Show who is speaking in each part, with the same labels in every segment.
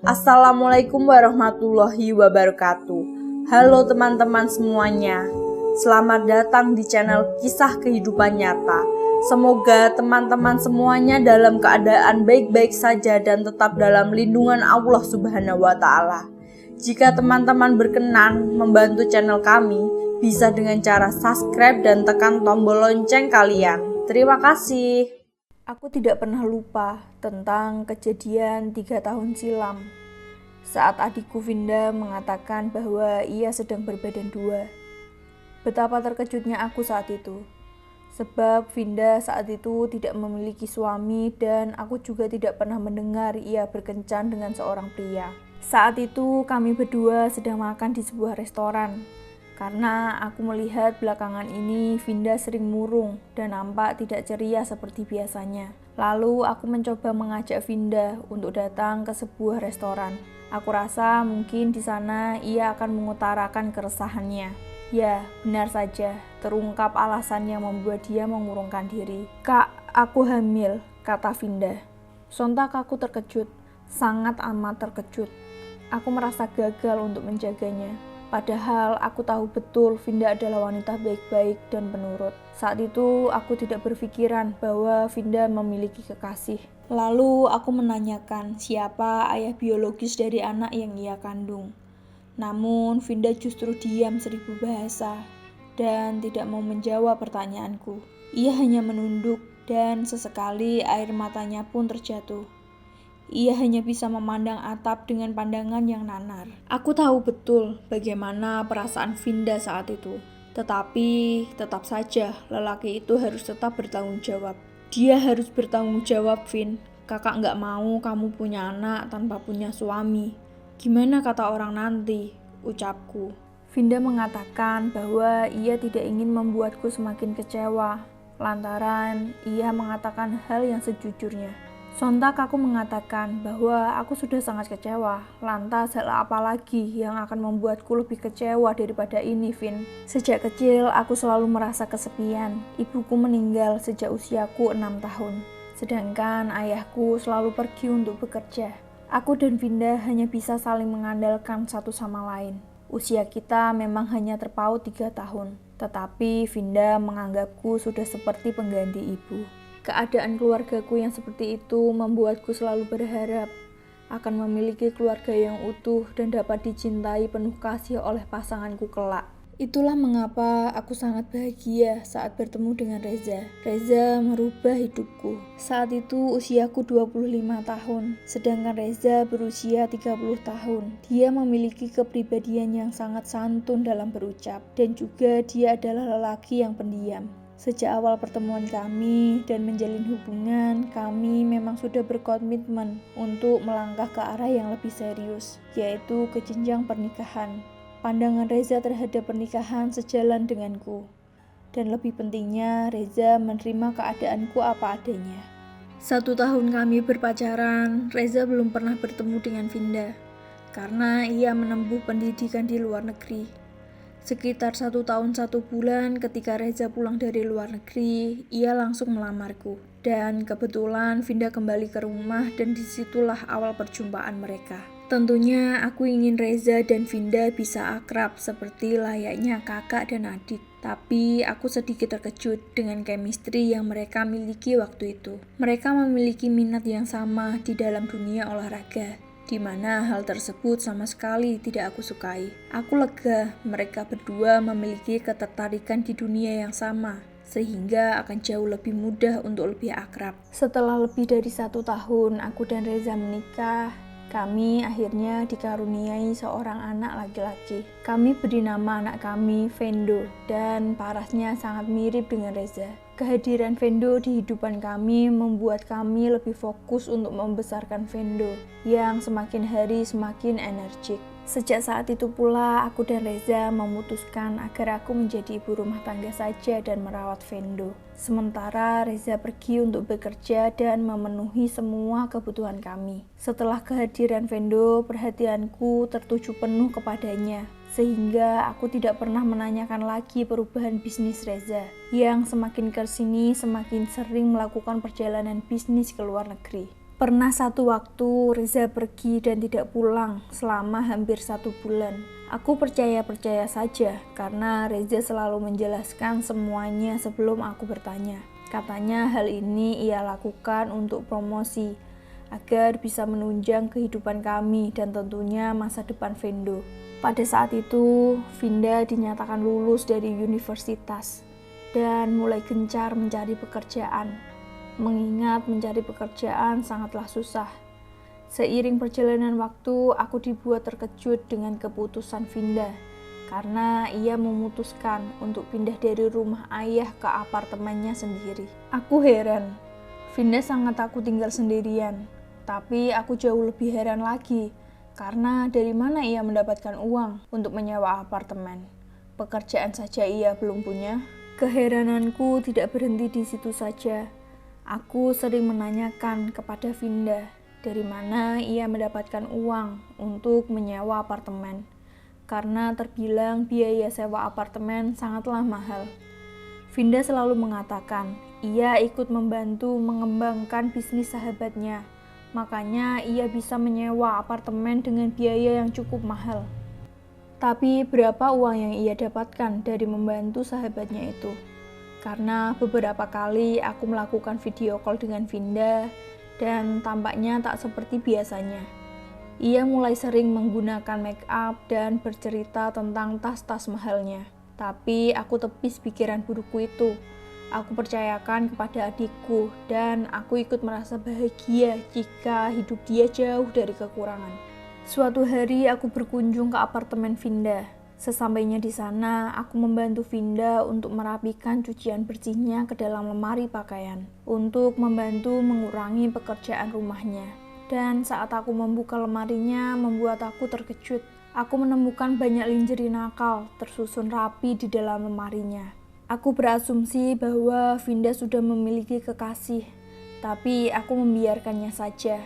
Speaker 1: Assalamualaikum warahmatullahi wabarakatuh. Halo teman-teman semuanya, selamat datang di channel Kisah Kehidupan Nyata. Semoga teman-teman semuanya dalam keadaan baik-baik saja dan tetap dalam lindungan Allah Subhanahu wa Ta'ala. Jika teman-teman berkenan membantu channel kami, bisa dengan cara subscribe dan tekan tombol lonceng kalian. Terima kasih. Aku tidak pernah lupa tentang kejadian 3 tahun silam saat adikku Vinda mengatakan bahwa ia sedang berbadan dua. Betapa terkejutnya aku saat itu, sebab Vinda saat itu tidak memiliki suami dan aku juga tidak pernah mendengar ia berkencan dengan seorang pria. Saat itu kami berdua sedang makan di sebuah restoran. Karena aku melihat belakangan ini Vinda sering murung dan nampak tidak ceria seperti biasanya. Lalu aku mencoba mengajak Vinda untuk datang ke sebuah restoran. Aku rasa mungkin di sana ia akan mengutarakan keresahannya. Ya, benar saja, terungkap alasan yang membuat dia mengurungkan diri. "Kak, aku hamil," kata Vinda. Sontak aku terkejut, sangat amat terkejut. Aku merasa gagal untuk menjaganya. Padahal aku tahu betul Vinda adalah wanita baik-baik dan penurut. Saat itu aku tidak berpikiran bahwa Vinda memiliki kekasih. Lalu aku menanyakan siapa ayah biologis dari anak yang ia kandung. Namun Vinda justru diam 1000 bahasa dan tidak mau menjawab pertanyaanku. Ia hanya menunduk dan sesekali air matanya pun terjatuh. Ia hanya bisa memandang atap dengan pandangan yang nanar. Aku tahu betul bagaimana perasaan Vinda saat itu. Tetapi tetap saja lelaki itu harus tetap bertanggung jawab. Dia harus bertanggung jawab, Vin. Kakak nggak mau kamu punya anak tanpa punya suami. Gimana kata orang nanti? Ucapku. Vinda mengatakan bahwa ia tidak ingin membuatku semakin kecewa, lantaran ia mengatakan hal yang sejujurnya. Sontak aku mengatakan bahwa aku sudah sangat kecewa. Lantas hal apa lagi yang akan membuatku lebih kecewa daripada ini, Vin? Sejak kecil aku selalu merasa kesepian. Ibuku meninggal sejak usiaku 6 tahun. Sedangkan ayahku selalu pergi untuk bekerja. Aku dan Vinda hanya bisa saling mengandalkan satu sama lain. Usia kita memang hanya terpaut 3 tahun. Tetapi Vinda menganggapku sudah seperti pengganti ibu. Keadaan keluargaku yang seperti itu membuatku selalu berharap akan memiliki keluarga yang utuh dan dapat dicintai penuh kasih oleh pasanganku kelak. Itulah mengapa aku sangat bahagia saat bertemu dengan Reza. Reza merubah hidupku. Saat itu usiaku 25 tahun, sedangkan Reza berusia 30 tahun. Dia memiliki kepribadian yang sangat santun dalam berucap, dan juga dia adalah lelaki yang pendiam. Sejak awal pertemuan kami dan menjalin hubungan, kami memang sudah berkomitmen untuk melangkah ke arah yang lebih serius, yaitu ke jenjang pernikahan. Pandangan Reza terhadap pernikahan sejalan denganku. Dan lebih pentingnya, Reza menerima keadaanku apa adanya. 1 tahun kami berpacaran, Reza belum pernah bertemu dengan Vinda, karena ia menempuh pendidikan di luar negeri. Sekitar 1 tahun 1 bulan ketika Reza pulang dari luar negeri, ia langsung melamarku. Dan kebetulan Vinda kembali ke rumah dan disitulah awal perjumpaan mereka. Tentunya aku ingin Reza dan Vinda bisa akrab seperti layaknya kakak dan adik. Tapi aku sedikit terkejut dengan chemistry yang mereka miliki waktu itu. Mereka memiliki minat yang sama di dalam dunia olahraga, di mana hal tersebut sama sekali tidak aku sukai. Aku lega mereka berdua memiliki ketertarikan di dunia yang sama, sehingga akan jauh lebih mudah untuk lebih akrab. Setelah lebih dari 1 tahun aku dan Reza menikah, kami akhirnya dikaruniai seorang anak laki-laki. Kami beri nama anak kami Vendo, dan parasnya sangat mirip dengan Reza. Kehadiran Vendo di hidupan kami membuat kami lebih fokus untuk membesarkan Vendo yang semakin hari semakin energik. Sejak saat itu pula aku dan Reza memutuskan agar aku menjadi ibu rumah tangga saja dan merawat Vendo. Sementara Reza pergi untuk bekerja dan memenuhi semua kebutuhan kami. Setelah kehadiran Vendo, perhatianku tertuju penuh kepadanya. Sehingga aku tidak pernah menanyakan lagi perubahan bisnis Reza, yang semakin kesini semakin sering melakukan perjalanan bisnis ke luar negeri. Pernah satu waktu Reza pergi dan tidak pulang selama hampir 1 bulan. Aku percaya saja karena Reza selalu menjelaskan semuanya sebelum aku bertanya. Katanya hal ini ia lakukan untuk promosi, agar bisa menunjang kehidupan kami dan tentunya masa depan Vendo. Pada saat itu, Vinda dinyatakan lulus dari universitas dan mulai gencar mencari pekerjaan. Mengingat mencari pekerjaan sangatlah susah. Seiring perjalanan waktu, aku dibuat terkejut dengan keputusan Vinda karena ia memutuskan untuk pindah dari rumah ayah ke apartemennya sendiri. Aku heran, Vinda sangat takut tinggal sendirian. Tapi aku jauh lebih heran lagi karena dari mana ia mendapatkan uang untuk menyewa apartemen. Pekerjaan saja ia belum punya. Keherananku tidak berhenti di situ saja. Aku sering menanyakan kepada Vinda dari mana ia mendapatkan uang untuk menyewa apartemen, karena terbilang biaya sewa apartemen sangatlah mahal. Vinda selalu mengatakan ia ikut membantu mengembangkan bisnis sahabatnya, makanya ia bisa menyewa apartemen dengan biaya yang cukup mahal. Tapi berapa uang yang ia dapatkan dari membantu sahabatnya itu? Karena beberapa kali aku melakukan video call dengan Vinda dan tampaknya tak seperti biasanya. Ia mulai sering menggunakan make up dan bercerita tentang tas-tas mahalnya. Tapi aku tepis pikiran burukku itu. Aku percayakan kepada adikku dan aku ikut merasa bahagia jika hidup dia jauh dari kekurangan. Suatu hari aku berkunjung ke apartemen Vinda. Sesampainya di sana, aku membantu Vinda untuk merapikan cucian bersihnya ke dalam lemari pakaian, untuk membantu mengurangi pekerjaan rumahnya. Dan saat aku membuka lemarinya, membuat aku terkejut. Aku menemukan banyak lingerie nakal tersusun rapi di dalam lemarinya. Aku berasumsi bahwa Vinda sudah memiliki kekasih, tapi aku membiarkannya saja.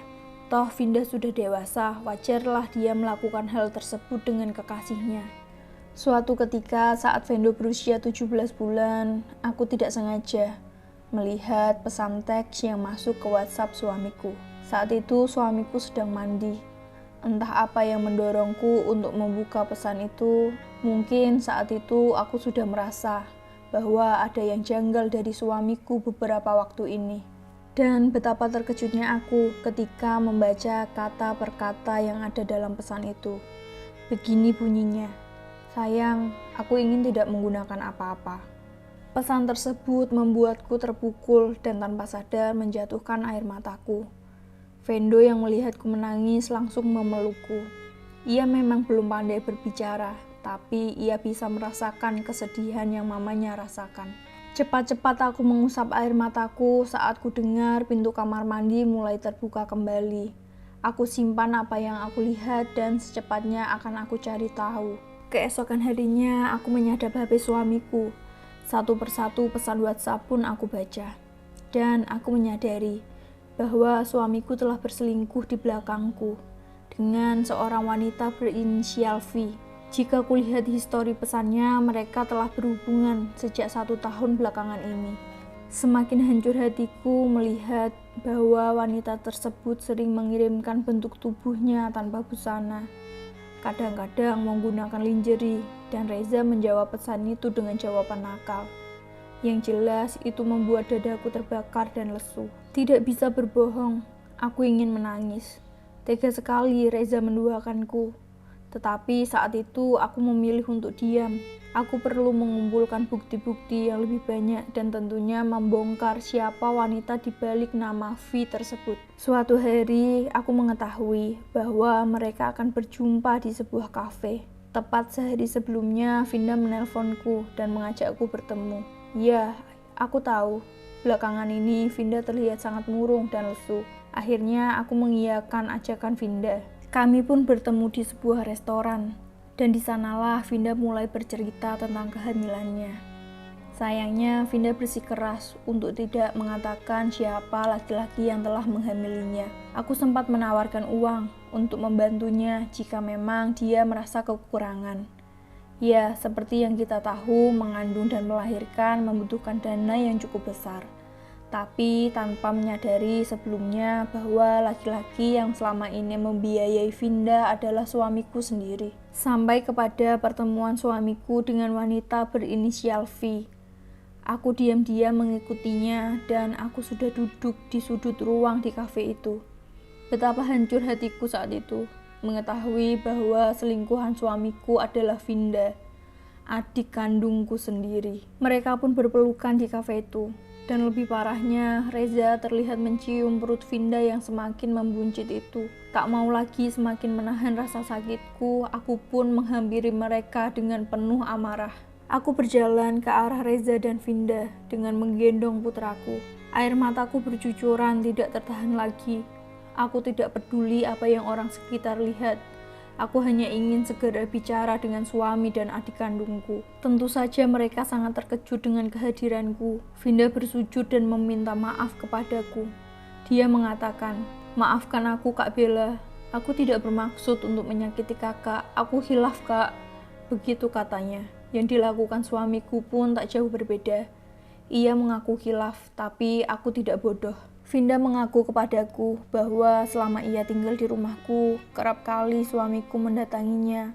Speaker 1: Toh Vinda sudah dewasa, wajarlah dia melakukan hal tersebut dengan kekasihnya. Suatu ketika saat Vendo berusia 17 bulan, aku tidak sengaja melihat pesan teks yang masuk ke WhatsApp suamiku. Saat itu suamiku sedang mandi. Entah apa yang mendorongku untuk membuka pesan itu. Mungkin saat itu aku sudah merasa bahwa ada yang janggal dari suamiku beberapa waktu ini. Dan betapa terkejutnya aku ketika membaca kata per kata yang ada dalam pesan itu. Begini bunyinya. Sayang, aku ingin tidak menggunakan apa-apa. Pesan tersebut membuatku terpukul dan tanpa sadar menjatuhkan air mataku. Vendo yang melihatku menangis langsung memelukku. Ia memang belum pandai berbicara, tapi ia bisa merasakan kesedihan yang mamanya rasakan. Cepat-cepat aku mengusap air mataku saat ku dengar pintu kamar mandi mulai terbuka kembali. Aku simpan apa yang aku lihat dan secepatnya akan aku cari tahu. Keesokan harinya, aku menyadap HP suamiku. Satu persatu pesan WhatsApp pun aku baca. Dan aku menyadari bahwa suamiku telah berselingkuh di belakangku dengan seorang wanita berinisial V. Jika kulihat histori pesannya, mereka telah berhubungan sejak 1 tahun belakangan ini. Semakin hancur hatiku melihat bahwa wanita tersebut sering mengirimkan bentuk tubuhnya tanpa busana. Kadang-kadang menggunakan lingerie, dan Reza menjawab pesan itu dengan jawaban nakal. Yang jelas itu membuat dadaku terbakar dan lesu. Tidak bisa berbohong, aku ingin menangis. Tega sekali Reza menduakanku. Tetapi saat itu aku memilih untuk diam. Aku perlu mengumpulkan bukti-bukti yang lebih banyak dan tentunya membongkar siapa wanita di balik nama V tersebut. Suatu hari aku mengetahui bahwa mereka akan berjumpa di sebuah kafe. Tepat sehari sebelumnya Vinda menelponku dan mengajakku bertemu. Ya, aku tahu. Belakangan ini Vinda terlihat sangat murung dan lesu. Akhirnya aku mengiyakan ajakan Vinda. Kami pun bertemu di sebuah restoran. Dan di sanalah Vinda mulai bercerita tentang kehamilannya. Sayangnya Vinda bersikeras untuk tidak mengatakan siapa laki-laki yang telah menghamilinya. Aku sempat menawarkan uang untuk membantunya jika memang dia merasa kekurangan. Ya, seperti yang kita tahu, mengandung dan melahirkan membutuhkan dana yang cukup besar. tapi tanpa menyadari sebelumnya bahwa laki-laki yang selama ini membiayai Vinda adalah suamiku sendiri. Sampai kepada pertemuan suamiku dengan wanita berinisial V. Aku diam-diam mengikutinya dan aku sudah duduk di sudut ruang di kafe itu. Betapa hancur hatiku saat itu, mengetahui bahwa selingkuhan suamiku adalah Vinda, adik kandungku sendiri. Mereka pun berpelukan di kafe itu. Dan lebih parahnya, Reza terlihat mencium perut Vinda yang semakin membuncit itu. Tak mau lagi semakin menahan rasa sakitku, aku pun menghampiri mereka dengan penuh amarah. Aku berjalan ke arah Reza dan Vinda dengan menggendong putraku. Air mataku bercucuran tidak tertahan lagi. Aku tidak peduli apa yang orang sekitar lihat. Aku hanya ingin segera bicara dengan suami dan adik kandungku. Tentu saja mereka sangat terkejut dengan kehadiranku. Vinda bersujud dan meminta maaf kepadaku. Dia mengatakan, "Maafkan aku, Kak Bella. Aku tidak bermaksud untuk menyakiti kakak. Aku khilaf, Kak." Begitu katanya. Yang dilakukan suamiku pun tak jauh berbeda. Ia mengaku khilaf, tapi aku tidak bodoh. Vinda mengaku kepadaku bahwa selama ia tinggal di rumahku, kerap kali suamiku mendatanginya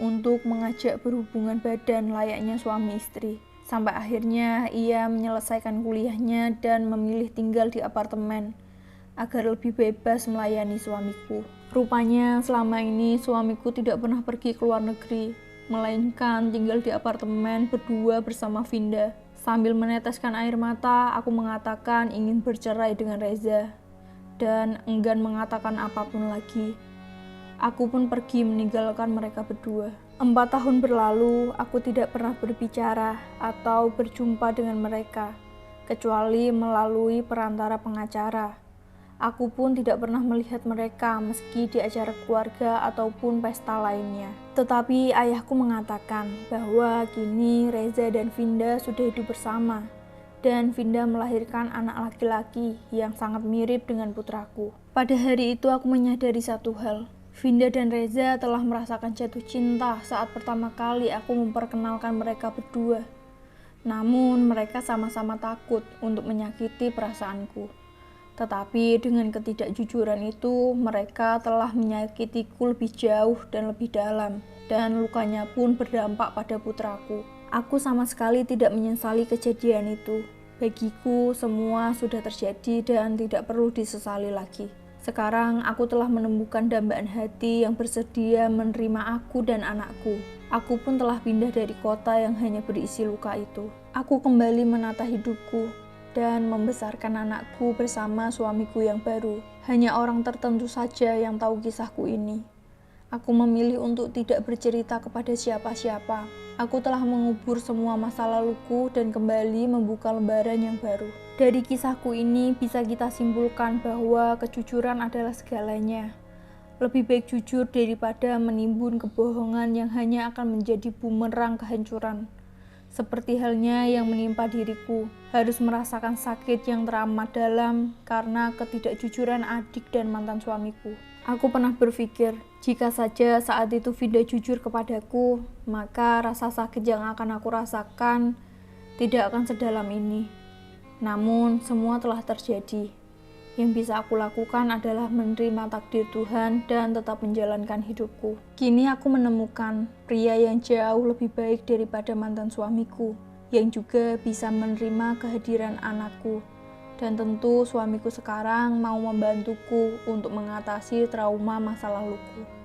Speaker 1: untuk mengajak berhubungan badan layaknya suami istri. Sampai akhirnya ia menyelesaikan kuliahnya dan memilih tinggal di apartemen agar lebih bebas melayani suamiku. Rupanya selama ini suamiku tidak pernah pergi ke luar negeri, melainkan tinggal di apartemen berdua bersama Vinda. Sambil meneteskan air mata, aku mengatakan ingin bercerai dengan Reza dan enggan mengatakan apapun lagi. Aku pun pergi meninggalkan mereka berdua. 4 tahun berlalu, aku tidak pernah berbicara atau berjumpa dengan mereka, kecuali melalui perantara pengacara. Aku pun tidak pernah melihat mereka meski di acara keluarga ataupun pesta lainnya. Tetapi ayahku mengatakan bahwa kini Reza dan Vinda sudah hidup bersama dan Vinda melahirkan anak laki-laki yang sangat mirip dengan putraku. Pada hari itu aku menyadari satu hal. Vinda dan Reza telah merasakan jatuh cinta saat pertama kali aku memperkenalkan mereka berdua. Namun mereka sama-sama takut untuk menyakiti perasaanku. Tetapi dengan ketidakjujuran itu, mereka telah menyakitiku lebih jauh dan lebih dalam, dan lukanya pun berdampak pada putraku. Aku sama sekali tidak menyesali kejadian itu. Bagiku, semua sudah terjadi dan tidak perlu disesali lagi. Sekarang aku telah menemukan dambaan hati yang bersedia menerima aku dan anakku. Aku pun telah pindah dari kota yang hanya berisi luka itu. Aku kembali menata hidupku dan membesarkan anakku bersama suamiku yang baru. Hanya orang tertentu saja yang tahu kisahku ini. Aku memilih untuk tidak bercerita kepada siapa-siapa. Aku telah mengubur semua masa laluku dan kembali membuka lembaran yang baru. Dari kisahku ini bisa kita simpulkan bahwa kejujuran adalah segalanya. Lebih baik jujur daripada menimbun kebohongan yang hanya akan menjadi bumerang kehancuran. Seperti halnya yang menimpa diriku, harus merasakan sakit yang teramat dalam karena ketidakjujuran adik dan mantan suamiku. Aku pernah berpikir, jika saja saat itu Vinda jujur kepadaku, maka rasa sakit yang akan aku rasakan tidak akan sedalam ini. Namun, semua telah terjadi. Yang bisa aku lakukan adalah menerima takdir Tuhan dan tetap menjalankan hidupku. Kini aku menemukan pria yang jauh lebih baik daripada mantan suamiku, yang juga bisa menerima kehadiran anakku. Dan tentu suamiku sekarang mau membantuku untuk mengatasi trauma masa laluku.